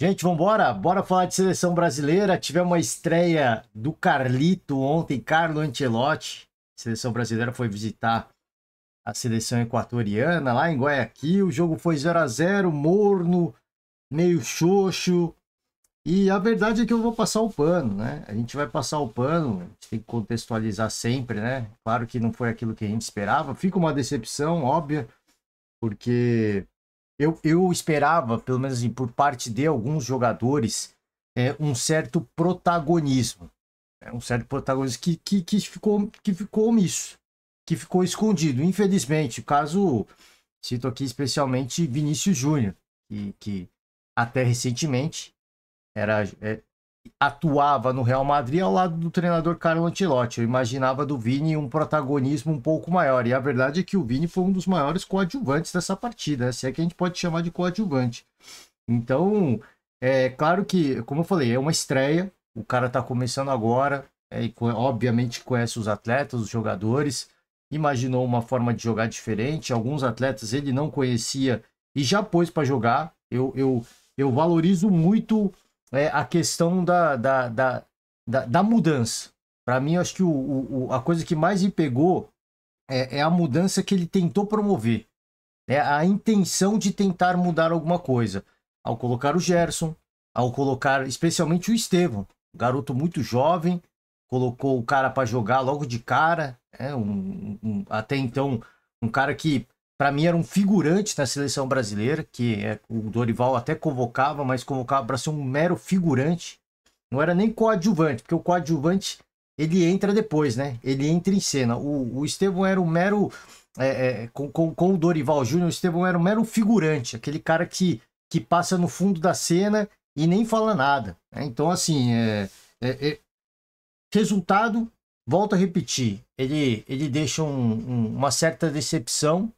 Gente, vamos embora? Bora falar de seleção brasileira. Tivemos uma estreia do Carlito ontem, Carlo Ancelotti. A seleção brasileira foi visitar a seleção equatoriana lá em Guayaquil. O jogo foi 0-0, morno, meio xoxo. E a verdade é que eu vou passar o pano, né? A gente vai passar o pano, a gente tem que contextualizar sempre, né? Claro que não foi aquilo que a gente esperava. Fica uma decepção óbvia, porque eu esperava, pelo menos assim, por parte de alguns jogadores, um certo protagonismo. Um certo protagonismo que ficou omisso, que ficou escondido. Infelizmente, o caso, cito aqui especialmente Vinícius Júnior, que até recentemente atuava no Real Madrid ao lado do treinador Carlo Ancelotti. Eu imaginava do Vini um protagonismo um pouco maior. E a verdade é que o Vini foi um dos maiores coadjuvantes dessa partida, né? Se é que a gente pode chamar de coadjuvante. Então, é claro que, como eu falei, é uma estreia. O cara tá começando agora. E obviamente conhece os atletas, os jogadores. Imaginou uma forma de jogar diferente. Alguns atletas ele não conhecia e já pôs para jogar. Eu valorizo muito a questão da mudança. Para mim, acho que a coisa que mais me pegou é a mudança que ele tentou promover. A intenção de tentar mudar alguma coisa. Ao colocar o Gerson, ao colocar especialmente o Estevão, um garoto muito jovem, colocou o cara para jogar logo de cara. Até então, um cara que para mim era um figurante na seleção brasileira, que o Dorival até convocava, mas convocava para ser um mero figurante. Não era nem coadjuvante, porque o coadjuvante ele entra depois, né? Ele entra em cena. O Estevão era um mero... com o Dorival Júnior, o Estevão era um mero figurante, aquele cara que passa no fundo da cena e nem fala nada. Então, assim, resultado, volto a repetir, ele deixa uma certa decepção.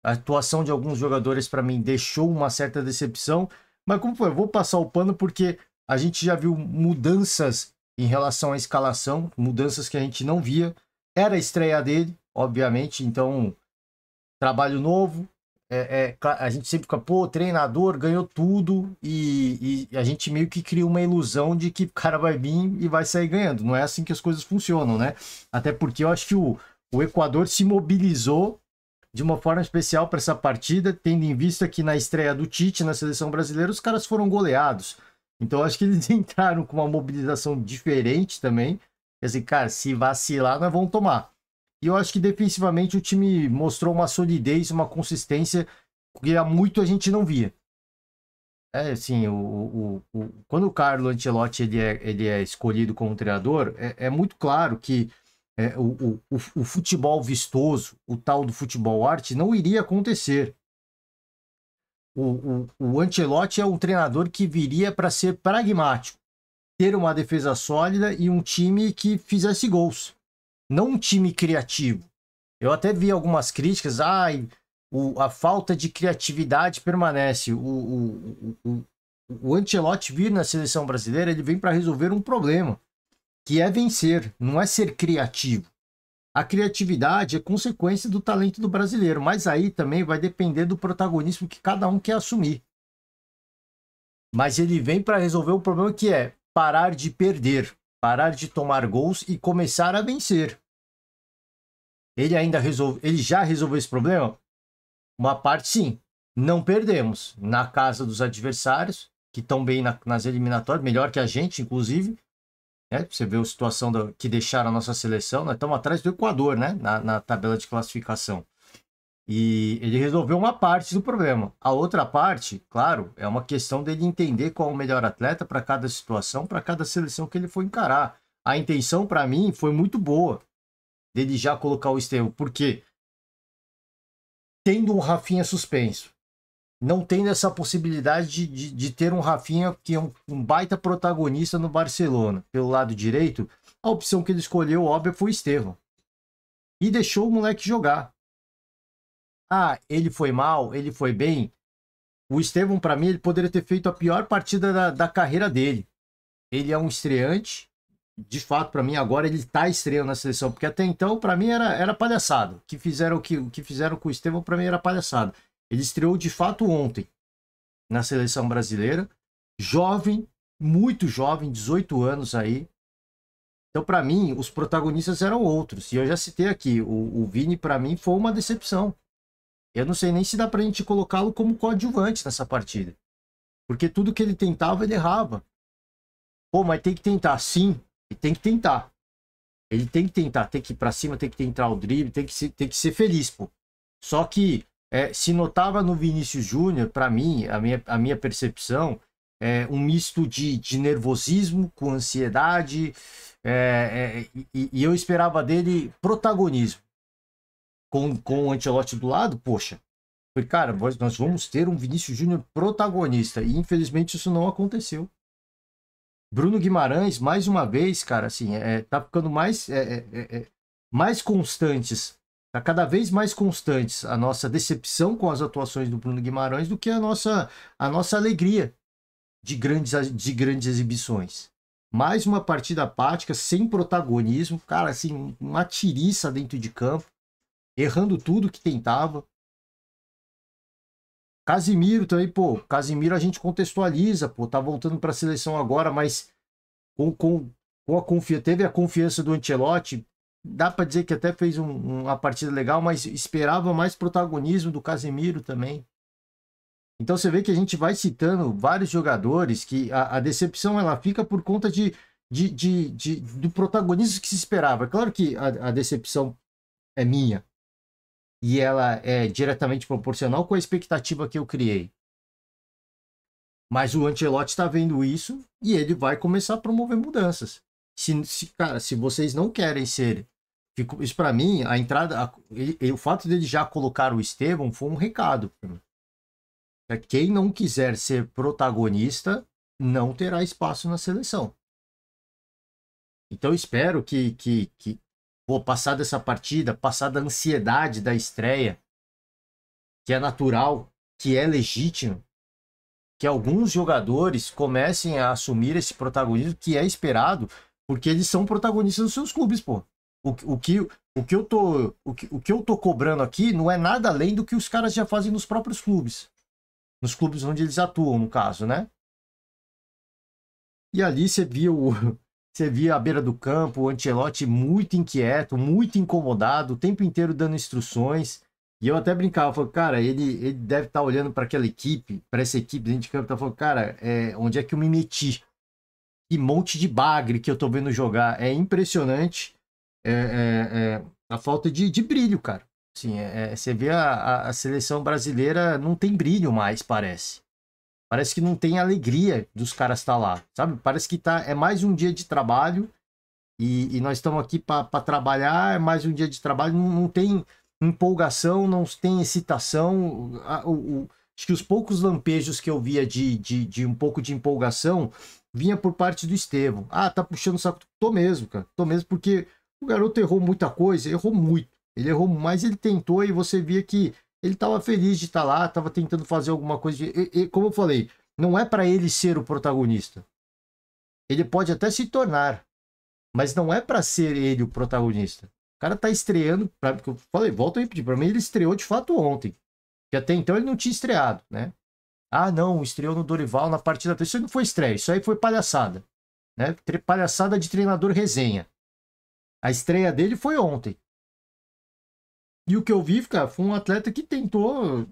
A atuação de alguns jogadores, para mim, deixou uma certa decepção. Mas como foi? Eu vou passar o pano porque a gente já viu mudanças em relação à escalação, mudanças que a gente não via. Era a estreia dele, obviamente, então, trabalho novo. A gente sempre fica, pô, treinador, ganhou tudo. E a gente meio que cria uma ilusão de que o cara vai vir e vai sair ganhando. Não é assim que as coisas funcionam, né? Até porque eu acho que o Equador se mobilizou de uma forma especial para essa partida, tendo em vista que na estreia do Tite na seleção brasileira os caras foram goleados. Então acho que eles entraram com uma mobilização diferente também. Quer dizer, cara, se vacilar, nós vamos tomar. E eu acho que defensivamente o time mostrou uma solidez, uma consistência que há muito a gente não via. Assim, quando o Carlo Ancelotti ele é escolhido como treinador, é muito claro que o futebol vistoso, o tal do futebol arte, não iria acontecer. O Ancelotti é um treinador que viria para ser pragmático, ter uma defesa sólida e um time que fizesse gols, não um time criativo. Eu até vi algumas críticas, a falta de criatividade permanece. O Ancelotti vir na seleção brasileira, ele vem para resolver um problema, que é vencer, não é ser criativo. A criatividade é consequência do talento do brasileiro, mas aí também vai depender do protagonismo que cada um quer assumir. Mas ele vem para resolver o problema que é parar de perder, parar de tomar gols e começar a vencer. Ele já resolveu esse problema? Uma parte sim. Não perdemos na casa dos adversários, que estão bem nas eliminatórias, melhor que a gente, inclusive. Você vê a situação que deixaram a nossa seleção, nós estamos atrás do Equador, né? Na tabela de classificação. E ele resolveu uma parte do problema. A outra parte, claro, é uma questão dele entender qual é o melhor atleta para cada situação, para cada seleção que ele for encarar. A intenção, para mim, foi muito boa dele já colocar o Estevão, porque tendo um Rafinha suspenso, não tendo essa possibilidade de ter um Rafinha que é um baita protagonista no Barcelona, pelo lado direito, a opção que ele escolheu, óbvio, foi o Estevão. E deixou o moleque jogar. Ele foi mal, ele foi bem. O Estevão, para mim, ele poderia ter feito a pior partida da carreira dele. Ele é um estreante. De fato, para mim, agora ele está estreando na seleção, porque até então, para mim, era palhaçada. O que fizeram com o Estevão, para mim, era palhaçada. Ele estreou de fato ontem na seleção brasileira jovem, muito jovem, 18 anos aí. Então, para mim, os protagonistas eram outros. E eu já citei aqui, o Vini, para mim, foi uma decepção. Eu não sei nem se dá pra gente colocá-lo como coadjuvante nessa partida. Porque tudo que ele tentava, ele errava. Pô, mas tem que tentar, sim. E tem que tentar. Ele tem que tentar, tem que ir pra cima, tem que tentar o drible, tem que ser feliz, pô. Só que se notava no Vinícius Júnior, para mim, a minha percepção, um misto de nervosismo com ansiedade, e eu esperava dele protagonismo. Com o Ancelotti do lado, poxa, falei, cara, nós vamos ter um Vinícius Júnior protagonista, e infelizmente isso não aconteceu. Bruno Guimarães, mais uma vez, cara, assim, tá ficando mais constantes, tá cada vez mais constantes a nossa decepção com as atuações do Bruno Guimarães do que a nossa alegria de grandes exibições. Mais uma partida apática, sem protagonismo, cara, assim, uma tiriça dentro de campo, errando tudo que tentava. Casimiro também, pô, Casimiro a gente contextualiza, pô, tá voltando para a seleção agora, mas com teve a confiança do Ancelotti, dá para dizer que até fez uma partida legal, mas esperava mais protagonismo do Casemiro também. Então você vê que a gente vai citando vários jogadores que a decepção ela fica por conta do protagonismo que se esperava. É claro que a decepção é minha, e ela é diretamente proporcional com a expectativa que eu criei. Mas o Ancelotti está vendo isso e ele vai começar a promover mudanças. Cara, se vocês não querem ser... Isso para mim, a entrada... o fato dele já colocar o Estevão foi um recado. Quem não quiser ser protagonista não terá espaço na seleção. Então eu espero que passar dessa partida, passar da ansiedade da estreia, que é natural, que é legítimo, que alguns jogadores comecem a assumir esse protagonismo que é esperado, porque eles são protagonistas dos seus clubes, pô. O que eu tô cobrando aqui não é nada além do que os caras já fazem nos próprios clubes. Nos clubes onde eles atuam, no caso, né? E ali você via à beira do campo o Ancelotti muito inquieto, muito incomodado, o tempo inteiro dando instruções. E eu até brincava, falei, cara, ele deve estar olhando para aquela equipe, para essa equipe dentro de campo, tá falando, cara, onde é que eu me meti? Que monte de bagre que eu tô vendo jogar. É impressionante a falta de brilho, cara. Assim, você vê a seleção brasileira não tem brilho mais, parece. Parece que não tem alegria dos caras estar lá, sabe? Parece que é mais um dia de trabalho e nós estamos aqui para trabalhar, é mais um dia de trabalho, não tem empolgação, não tem excitação. Acho que os poucos lampejos que eu via de um pouco de empolgação vinha por parte do Estevão. Ah, tá puxando o saco. Tô mesmo, cara. Tô mesmo porque o garoto errou muita coisa, errou muito. Ele errou, mas ele tentou e você via que ele estava feliz de estar lá, estava tentando fazer alguma coisa. Como eu falei, não é para ele ser o protagonista. Ele pode até se tornar, mas não é para ser ele o protagonista. O cara tá estreando, eu falei, volto a repetir, para mim ele estreou de fato ontem. Que até então ele não tinha estreado, né? Ah, não, estreou no Dorival na partida. Isso não foi estreia, isso aí foi palhaçada, né? Palhaçada de treinador resenha. A estreia dele foi ontem. E o que eu vi, cara, foi um atleta que tentou,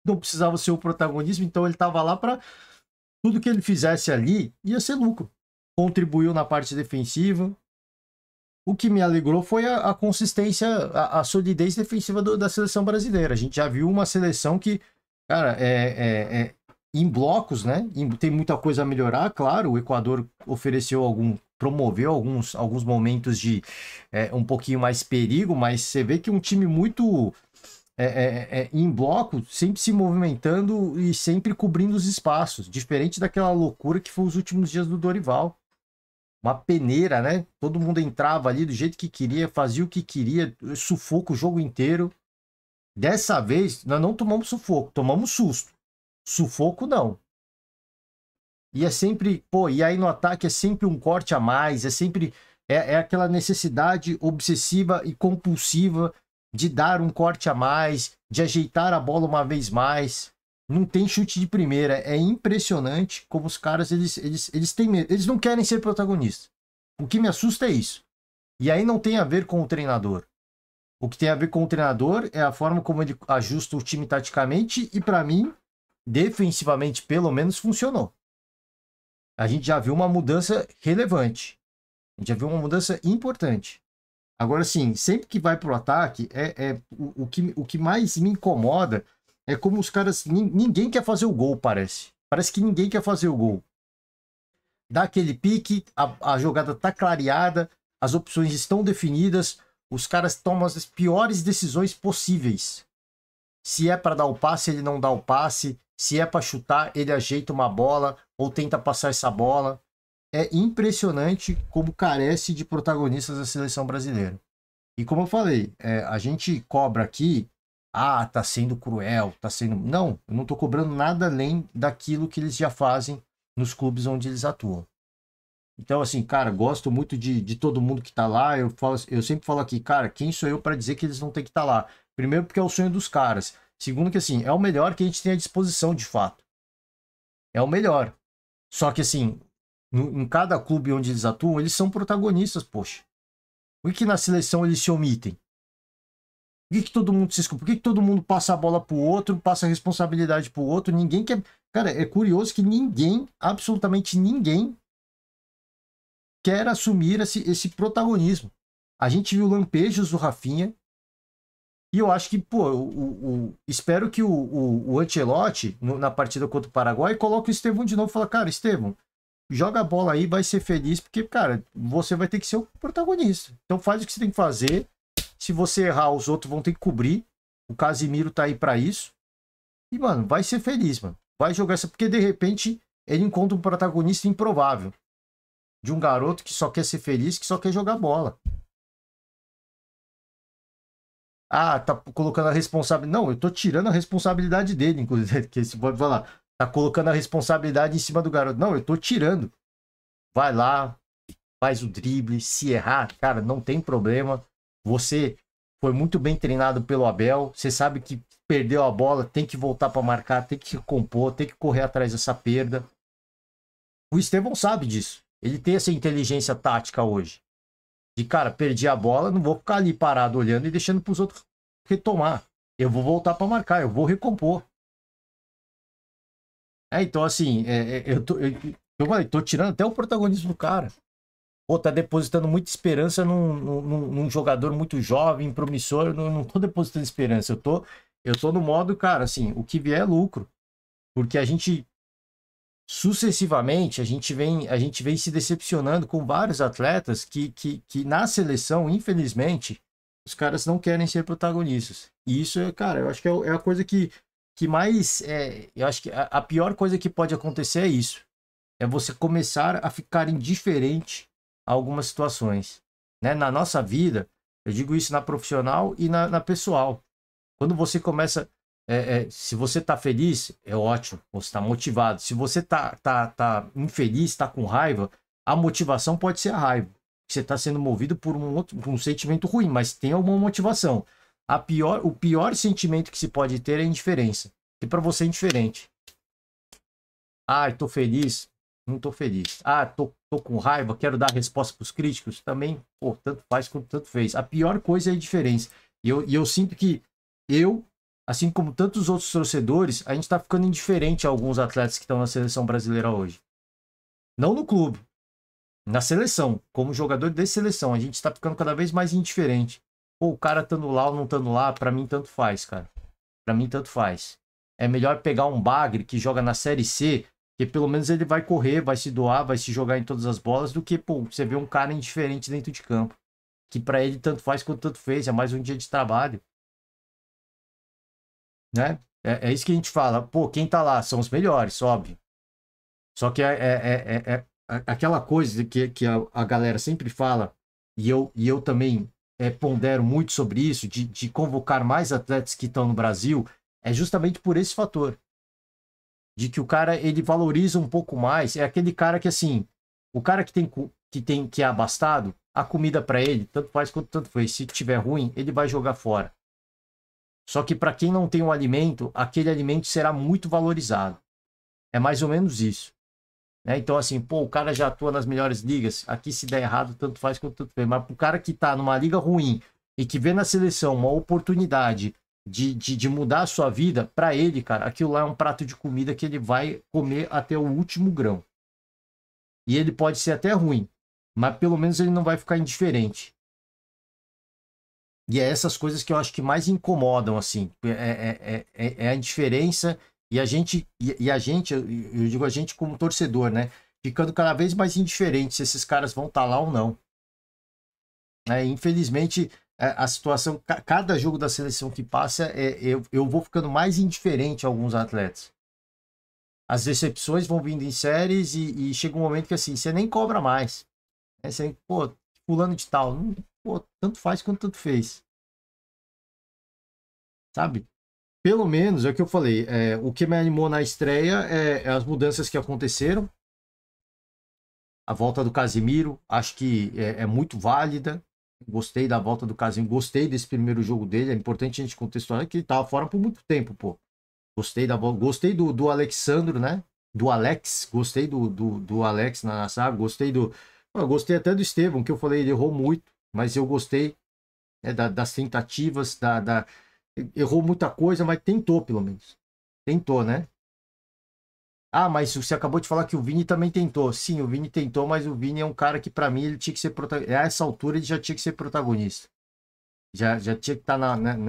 não precisava ser o protagonismo, então ele estava lá para tudo que ele fizesse ali ia ser lucro. Contribuiu na parte defensiva. O que me alegrou foi a consistência, a solidez defensiva da seleção brasileira. A gente já viu uma seleção que, cara, em blocos, né? Tem muita coisa a melhorar, claro. O Equador promoveu alguns momentos de um pouquinho mais perigo, mas você vê que um time muito em bloco, sempre se movimentando e sempre cobrindo os espaços, diferente daquela loucura que foi os últimos dias do Dorival. Uma peneira, né? Todo mundo entrava ali do jeito que queria, fazia o que queria, sufoco o jogo inteiro. Dessa vez, nós não tomamos sufoco, tomamos susto. Sufoco não. E é sempre, e aí no ataque é sempre um corte a mais, é sempre aquela necessidade obsessiva e compulsiva de dar um corte a mais, de ajeitar a bola uma vez mais. Não tem chute de primeira. É impressionante como os caras, eles têm medo. Eles não querem ser protagonistas. O que me assusta é isso. E aí não tem a ver com o treinador. O que tem a ver com o treinador é a forma como ele ajusta o time taticamente e, para mim, defensivamente, pelo menos, funcionou. A gente já viu uma mudança relevante. A gente já viu uma mudança importante. Agora, sim, sempre que vai pro ataque, o que mais me incomoda é como os caras... Ninguém quer fazer o gol, parece. Parece que ninguém quer fazer o gol. Dá aquele pique, a jogada tá clareada, as opções estão definidas, os caras tomam as piores decisões possíveis. Se é para dar o passe, ele não dá o passe. Se é para chutar, ele ajeita uma bola ou tenta passar essa bola. É impressionante como carece de protagonistas da seleção brasileira. E como eu falei, a gente cobra aqui, tá sendo cruel, tá sendo... Não, eu não tô cobrando nada além daquilo que eles já fazem nos clubes onde eles atuam. Então, assim, cara, gosto muito de todo mundo que tá lá. Eu sempre falo aqui, cara, quem sou eu para dizer que eles não têm que estar lá? Primeiro, porque é o sonho dos caras. Segundo, que assim, é o melhor que a gente tem à disposição de fato. É o melhor. Só que, assim, em cada clube onde eles atuam, eles são protagonistas, poxa. Por que na seleção eles se omitem? Por que todo mundo se escuta? Por que todo mundo passa a bola pro outro, passa a responsabilidade pro outro? Ninguém quer. Cara, é curioso que ninguém, absolutamente ninguém, quer assumir esse protagonismo. A gente viu lampejos do Rafinha. E eu acho que, pô, espero que o Ancelotti, na partida contra o Paraguai, coloque o Estevão de novo e fala, cara, Estevão, joga a bola aí, vai ser feliz, porque, cara, você vai ter que ser o protagonista. Então faz o que você tem que fazer. Se você errar, os outros vão ter que cobrir. O Casimiro tá aí pra isso. E, mano, vai ser feliz, mano. Vai jogar essa, porque de repente ele encontra um protagonista improvável. De um garoto que só quer ser feliz, que só quer jogar bola. Tá colocando a responsabilidade. Não, eu tô tirando a responsabilidade dele, inclusive. Que esse pode falar. Tá colocando a responsabilidade em cima do garoto. Não, eu tô tirando. Vai lá, faz o drible. Se errar, cara, não tem problema. Você foi muito bem treinado pelo Abel. Você sabe que perdeu a bola, tem que voltar para marcar, tem que compor, tem que correr atrás dessa perda. O Estevão sabe disso. Ele tem essa inteligência tática hoje. De, cara, perdi a bola, não vou ficar ali parado olhando e deixando para os outros retomar. Eu vou voltar para marcar, eu vou recompor. Então, assim, eu falei, tô tirando até o protagonismo do cara. Pô, tá depositando muita esperança num jogador muito jovem, promissor. Eu não tô depositando esperança. Eu tô no modo, cara, assim, o que vier é lucro. Porque a gente, sucessivamente, a gente vem se decepcionando com vários atletas que na seleção, infelizmente, os caras não querem ser protagonistas. E isso, cara, eu acho que é a coisa que mais... eu acho que a pior coisa que pode acontecer é isso. É você começar a ficar indiferente a algumas situações. Né? Na nossa vida, eu digo isso na profissional e na pessoal. Quando você começa... se você está feliz, é ótimo, você está motivado. Se você tá infeliz, está com raiva, a motivação pode ser a raiva. Você está sendo movido por um sentimento ruim, mas tem alguma motivação. O pior sentimento que se pode ter é a indiferença. E para você é indiferente. Estou feliz, não estou feliz. Tô com raiva, quero dar resposta para os críticos. Também, pô, tanto faz quanto tanto fez. A pior coisa é a indiferença. E eu sinto que assim como tantos outros torcedores, a gente está ficando indiferente a alguns atletas que estão na seleção brasileira hoje. Não no clube, na seleção. Como jogador de seleção, a gente está ficando cada vez mais indiferente. Pô, o cara estando lá ou não estando lá, para mim tanto faz, cara. Para mim tanto faz. É melhor pegar um bagre que joga na Série C, que pelo menos ele vai correr, vai se doar, vai se jogar em todas as bolas, do que, pô, você vê um cara indiferente dentro de campo. Que para ele tanto faz quanto tanto fez, é mais um dia de trabalho. Né? É isso que a gente fala. Pô, quem tá lá são os melhores, óbvio. Só que aquela coisa que a galera sempre fala, e eu também pondero muito sobre isso, de convocar mais atletas que estão no Brasil, é justamente por esse fator. De que o cara, ele valoriza um pouco mais. É aquele cara que, assim, o cara que é abastado, a comida para ele, tanto faz quanto tanto fez. Se tiver ruim, ele vai jogar fora. Só que para quem não tem um alimento, aquele alimento será muito valorizado. É mais ou menos isso. Né? Então, assim, pô, o cara já atua nas melhores ligas. Aqui, se der errado, tanto faz quanto tanto faz. Mas pro cara que tá numa liga ruim e que vê na seleção uma oportunidade de mudar a sua vida, para ele, cara, aquilo lá é um prato de comida que ele vai comer até o último grão. E ele pode ser até ruim, mas pelo menos ele não vai ficar indiferente. E é essas coisas que eu acho que mais incomodam, assim. É a indiferença e a gente, e a gente, eu digo a gente como torcedor, né? Ficando cada vez mais indiferente se esses caras vão estar lá ou não. Infelizmente, a situação, cada jogo da seleção que passa, eu vou ficando mais indiferente a alguns atletas. As decepções vão vindo em séries e chega um momento que assim, você nem cobra mais. Você, pô, fulano de tal, pô, tanto faz quanto tanto fez. Sabe? Pelo menos, é o que eu falei, o que me animou na estreia é as mudanças que aconteceram. A volta do Casemiro, acho que é muito válida. Gostei da volta do Casemiro, gostei desse primeiro jogo dele. É importante a gente contextualizar que ele estava fora por muito tempo, pô. Gostei da volta, gostei do Alexandro, né? Do Alex, gostei do Alex na sabe? Gostei até do Estevão, que eu falei, ele errou muito, mas eu gostei das tentativas, errou muita coisa, mas tentou pelo menos. Tentou, né? Ah, mas você acabou de falar que o Vini também tentou. Sim, o Vini tentou, mas o Vini é um cara que, pra mim, ele tinha que ser protagonista. A essa altura, ele já tinha que ser protagonista. Já tinha que estar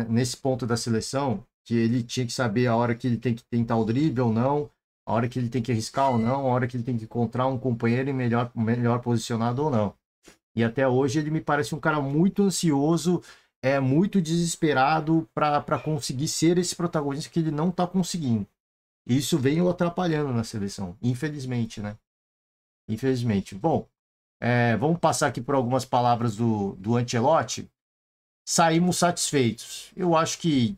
nesse ponto da seleção, que ele tinha que saber a hora que ele tem que tentar o drible ou não, a hora que ele tem que arriscar ou não, a hora que ele tem que encontrar um companheiro melhor posicionado ou não. E até hoje ele me parece um cara muito ansioso, muito desesperado para conseguir ser esse protagonista que ele não está conseguindo. Isso vem o atrapalhando na seleção, infelizmente, né? Infelizmente. Bom, vamos passar aqui por algumas palavras do Ancelotti. Saímos satisfeitos. Eu acho que,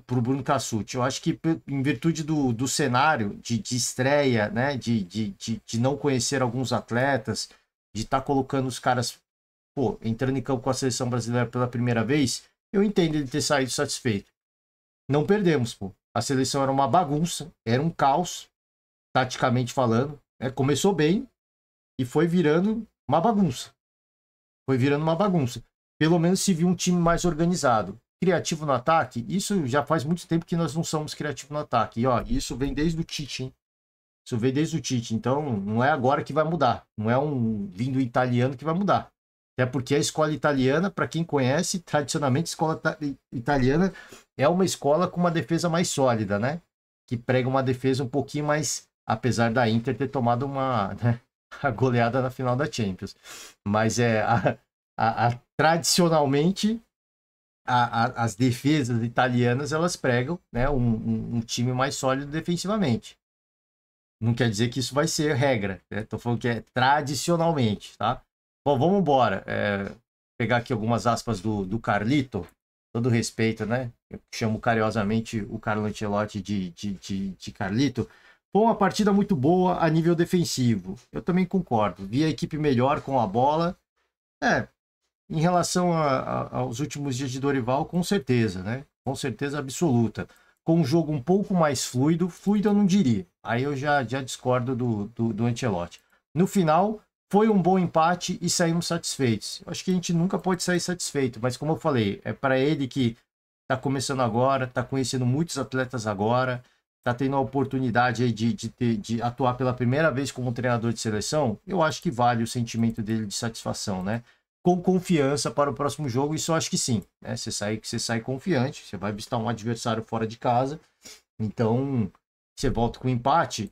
para o Bruno Cassucci, eu acho que em virtude do cenário de estreia, né? De não conhecer alguns atletas, de estar colocando os caras, pô, entrando em campo com a seleção brasileira pela primeira vez, eu entendo ele ter saído satisfeito. Não perdemos, pô. A seleção era uma bagunça, era um caos, taticamente falando. Começou bem e foi virando uma bagunça. Foi virando uma bagunça. Pelo menos se viu um time mais organizado. Criativo no ataque, isso já faz muito tempo que nós não somos criativos no ataque. E ó, isso vem desde o Tite, hein? Isso vem desde o Tite. Então, não é agora que vai mudar. Não é um vindo italiano que vai mudar. Até porque a escola italiana, para quem conhece, tradicionalmente a escola italiana é uma escola com uma defesa mais sólida, né? Que prega uma defesa um pouquinho mais, apesar da Inter ter tomado né, a goleada na final da Champions. Mas tradicionalmente as defesas italianas elas pregam, né, um time mais sólido defensivamente. Não quer dizer que isso vai ser regra, né? Tô falando que é tradicionalmente, tá? Bom, vamos embora. Pegar aqui algumas aspas do Carlito, todo respeito, né? Eu chamo carinhosamente o Carlo Ancelotti de Carlito. Foi uma partida muito boa a nível defensivo. Eu também concordo. Vi a equipe melhor com a bola. Em relação aos últimos dias de Dorival, com certeza, né? Com certeza absoluta. Com um jogo um pouco mais fluido eu não diria. Aí eu já discordo do Ancelotti. No final, foi um bom empate e saímos satisfeitos. Eu acho que a gente nunca pode sair satisfeito, mas como eu falei, é para ele que está começando agora, está conhecendo muitos atletas agora, está tendo a oportunidade aí de atuar pela primeira vez como treinador de seleção, eu acho que vale o sentimento dele de satisfação, né? Com confiança para o próximo jogo, isso eu acho que sim, né? Você sai confiante, você vai visitar um adversário fora de casa, então você volta com empate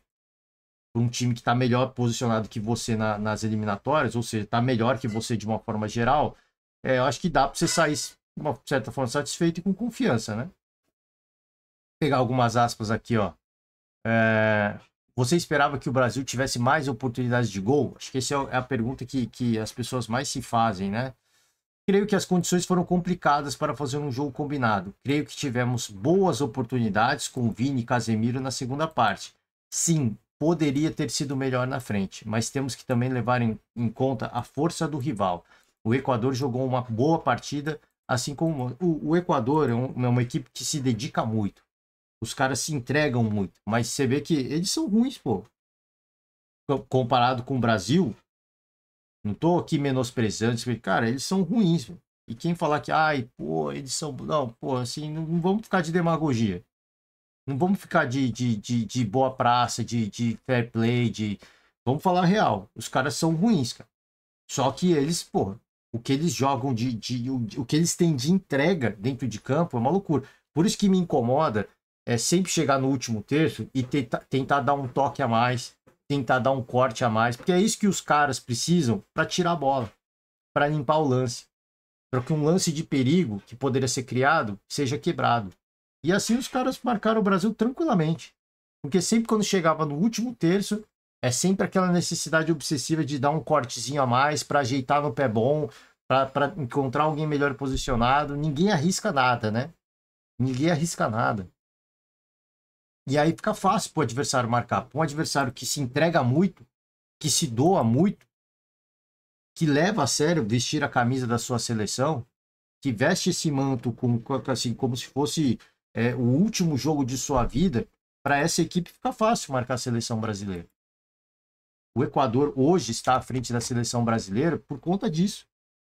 para um time que está melhor posicionado que você nas eliminatórias, ou seja, está melhor que você de uma forma geral, eu acho que dá para você sair de uma certa forma satisfeito e com confiança, né? Vou pegar algumas aspas aqui, ó. Você esperava que o Brasil tivesse mais oportunidades de gol? Acho que essa é a pergunta que as pessoas mais se fazem, né? Creio que as condições foram complicadas para fazer um jogo combinado. Creio que tivemos boas oportunidades com Vini e Casemiro na segunda parte. Sim, poderia ter sido melhor na frente, mas temos que também levar em conta a força do rival. O Equador jogou uma boa partida, assim como o Equador é uma equipe que se dedica muito. Os caras se entregam muito, mas você vê que eles são ruins, pô. Comparado com o Brasil, não tô aqui menosprezando, cara, eles são ruins, velho. E quem falar que, ai, pô, eles são. Não, pô, assim, não vamos ficar de demagogia. Não vamos ficar de boa praça, de fair play, de. Vamos falar real. Os caras são ruins, cara. Só que eles, pô, o que eles jogam o que eles têm de entrega dentro de campo é uma loucura. Por isso que me incomoda é sempre chegar no último terço e tentar dar um toque a mais, tentar dar um corte a mais, porque é isso que os caras precisam para tirar a bola, para limpar o lance, para que um lance de perigo que poderia ser criado seja quebrado. E assim os caras marcaram o Brasil tranquilamente. Porque sempre quando chegava no último terço, é sempre aquela necessidade obsessiva de dar um cortezinho a mais para ajeitar no pé bom, para encontrar alguém melhor posicionado. Ninguém arrisca nada, né? Ninguém arrisca nada. E aí fica fácil para o adversário marcar. Para um adversário que se entrega muito, que se doa muito, que leva a sério vestir a camisa da sua seleção, que veste esse manto assim, como se fosse o último jogo de sua vida, para essa equipe fica fácil marcar a seleção brasileira. O Equador hoje está à frente da seleção brasileira por conta disso.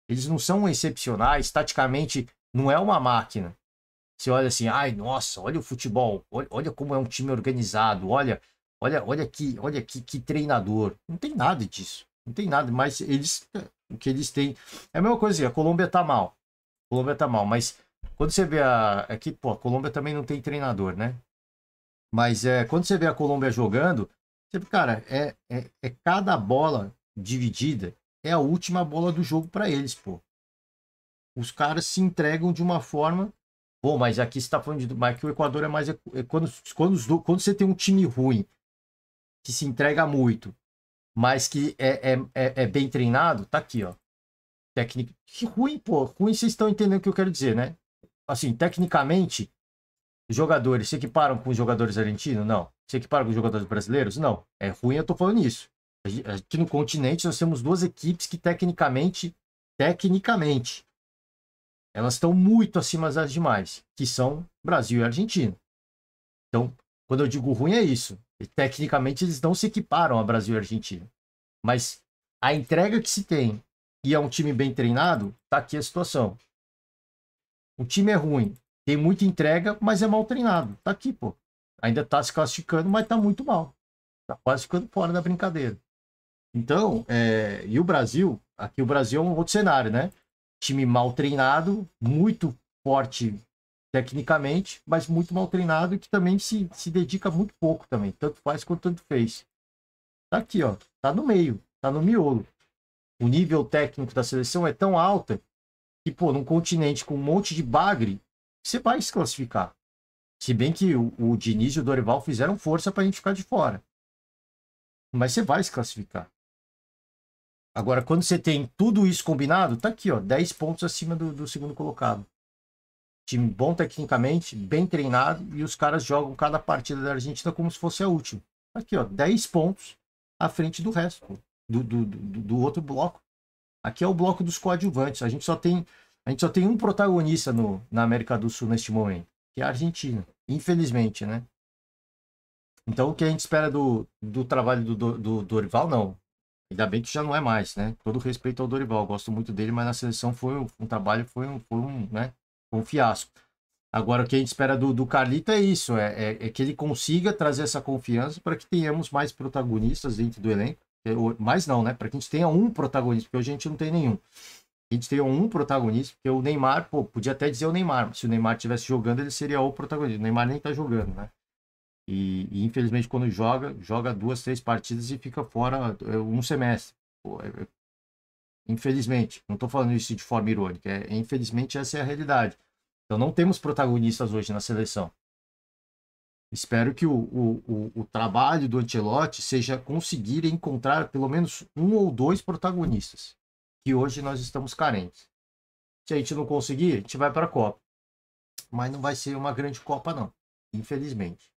Eles não são excepcionais, taticamente não é uma máquina. Você olha assim, ai, nossa, olha o futebol, olha como é um time organizado, olha que treinador. Não tem nada disso. Não tem nada, mas o que eles têm é a mesma coisa, a Colômbia tá mal. A Colômbia tá mal, mas quando você vê aqui, pô, a Colômbia também não tem treinador, né? Mas quando você vê a Colômbia jogando, você, cara, é cada bola dividida, é a última bola do jogo para eles, pô. Os caras se entregam de uma forma. Pô, mas aqui você tá falando de. Mas que o Equador é mais. Quando você tem um time ruim, que se entrega muito, mas que é bem treinado, tá aqui, ó. Técnica. Que ruim, pô. Ruim, vocês estão entendendo o que eu quero dizer, né? Assim, tecnicamente, os jogadores se equiparam com os jogadores argentinos? Não. Se equiparam com os jogadores brasileiros? Não. É ruim, eu tô falando isso. Aqui no continente nós temos duas equipes que tecnicamente, elas estão muito acima das demais, que são Brasil e Argentina. Então, quando eu digo ruim é isso. E, tecnicamente eles não se equiparam a Brasil e Argentina. Mas a entrega que se tem e é um time bem treinado, tá aqui a situação. O time é ruim, tem muita entrega, mas é mal treinado. Tá aqui, pô. Ainda tá se classificando, mas tá muito mal. Tá quase ficando fora da brincadeira. Então, e o Brasil? Aqui o Brasil é um outro cenário, né? Time mal treinado, muito forte tecnicamente, mas muito mal treinado e que também se dedica muito pouco também. Tanto faz quanto tanto fez. Tá aqui, ó. Tá no meio, tá no miolo. O nível técnico da seleção é tão alta que, pô, num continente com um monte de bagre, você vai se classificar. Se bem que o Diniz e o Dorival fizeram força pra gente ficar de fora. Mas você vai se classificar. Agora, quando você tem tudo isso combinado, tá aqui, ó, 10 pontos acima do segundo colocado. Time bom tecnicamente, bem treinado, e os caras jogam cada partida da Argentina como se fosse a última. Tá aqui, ó, 10 pontos à frente do resto, do outro bloco. Aqui é o bloco dos coadjuvantes. A gente só tem um protagonista na América do Sul neste momento, que é a Argentina. Infelizmente, né? Então, o que a gente espera do trabalho do Dorival, não. Ainda bem que já não é mais, né? Todo respeito ao Dorival, gosto muito dele, mas na seleção foi um trabalho, né? Foi um fiasco. Agora, o que a gente espera do Carlito é isso, é que ele consiga trazer essa confiança para que tenhamos mais protagonistas dentro do elenco. Mais não, né? Para que a gente tenha um protagonista, porque hoje a gente não tem nenhum. A gente tenha um protagonista, porque o Neymar, pô, podia até dizer o Neymar, mas se o Neymar estivesse jogando, ele seria o protagonista. O Neymar nem tá jogando, né? E infelizmente quando joga 2, 3 partidas e fica fora um semestre. Pô, infelizmente, não estou falando isso de forma irônica, infelizmente essa é a realidade. Então não temos protagonistas hoje na seleção. Espero que o trabalho do Ancelotti seja conseguir encontrar pelo menos um ou dois protagonistas, que hoje nós estamos carentes. Se a gente não conseguir, a gente vai para a Copa. Mas não vai ser uma grande Copa, não. Infelizmente.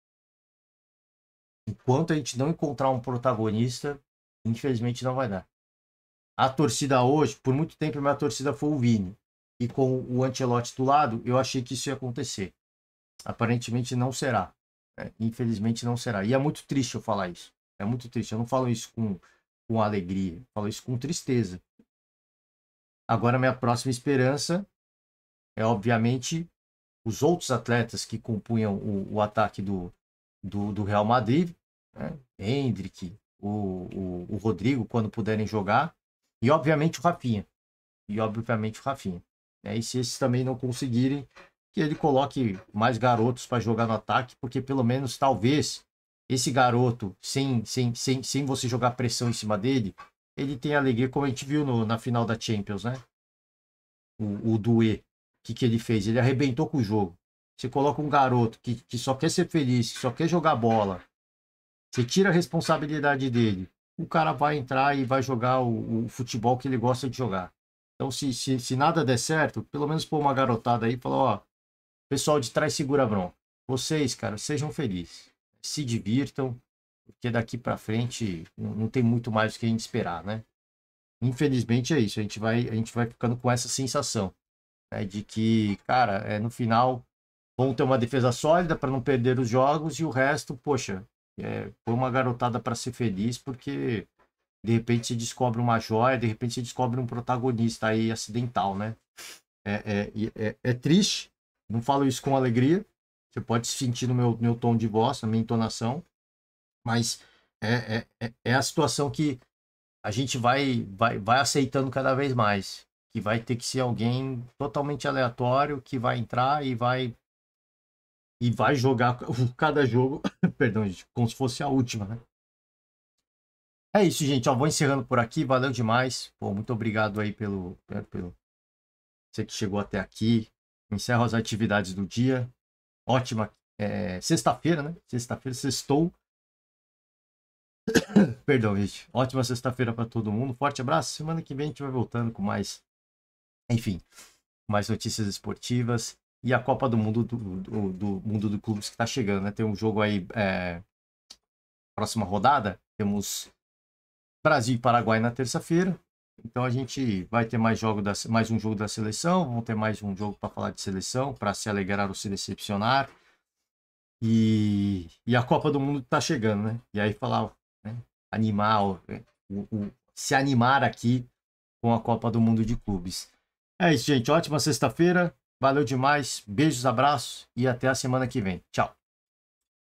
Enquanto a gente não encontrar um protagonista, infelizmente não vai dar. A torcida hoje, por muito tempo, a minha torcida foi o Vini. e com o Ancelotti do lado, eu achei que isso ia acontecer. Aparentemente não será. Infelizmente não será. E é muito triste eu falar isso. É muito triste. Eu não falo isso com alegria. Eu falo isso com tristeza. Agora, minha próxima esperança é, obviamente, os outros atletas que compunham o ataque do Real Madrid, né? Hendrick, o Rodrigo, quando puderem jogar, e, obviamente, o Rafinha. E se esses também não conseguirem, que ele coloque mais garotos para jogar no ataque, porque pelo menos, talvez, esse garoto, sem você jogar pressão em cima dele, ele tem alegria, como a gente viu na final da Champions, né? O Doué, o que ele fez? Ele arrebentou com o jogo. Você coloca um garoto que só quer ser feliz, que só quer jogar bola, você tira a responsabilidade dele, o cara vai entrar e vai jogar o futebol que ele gosta de jogar. Então, se nada der certo, pelo menos pôr uma garotada aí e falar, ó, pessoal de trás segura a bronca. Vocês, cara, sejam felizes. Se divirtam, porque daqui pra frente não tem muito mais o que a gente esperar, né? Infelizmente é isso, a gente vai ficando com essa sensação, né, de que, cara, no final vão ter uma defesa sólida para não perder os jogos e o resto, poxa, foi uma garotada para ser feliz, porque de repente se descobre uma joia, de repente se descobre um protagonista aí acidental, né? É triste, não falo isso com alegria, você pode sentir no meu tom de voz, na minha entonação, mas é a situação que a gente vai aceitando cada vez mais, que vai ter que ser alguém totalmente aleatório que vai entrar e vai jogar cada jogo, perdão, gente, como se fosse a última, né? É isso, gente, ó, vou encerrando por aqui, valeu demais, pô, muito obrigado aí pelo você que chegou até aqui, encerro as atividades do dia, ótima sexta-feira, né? Sexta-feira, sextou, perdão, gente, ótima sexta-feira para todo mundo, forte abraço, semana que vem a gente vai voltando com mais, enfim, mais notícias esportivas e a Copa do Mundo do Mundo do Clubes que está chegando, né? Tem um jogo aí, próxima rodada, temos Brasil e Paraguai na terça-feira. Então a gente vai ter mais um jogo da seleção, vamos ter mais um jogo para falar de seleção, para se alegrar ou se decepcionar. E a Copa do Mundo está chegando, né? E aí falar, né? Animar, se animar aqui com a Copa do Mundo de Clubes. É isso, gente. Ótima sexta-feira. Valeu demais. Beijos, abraços e até a semana que vem. Tchau.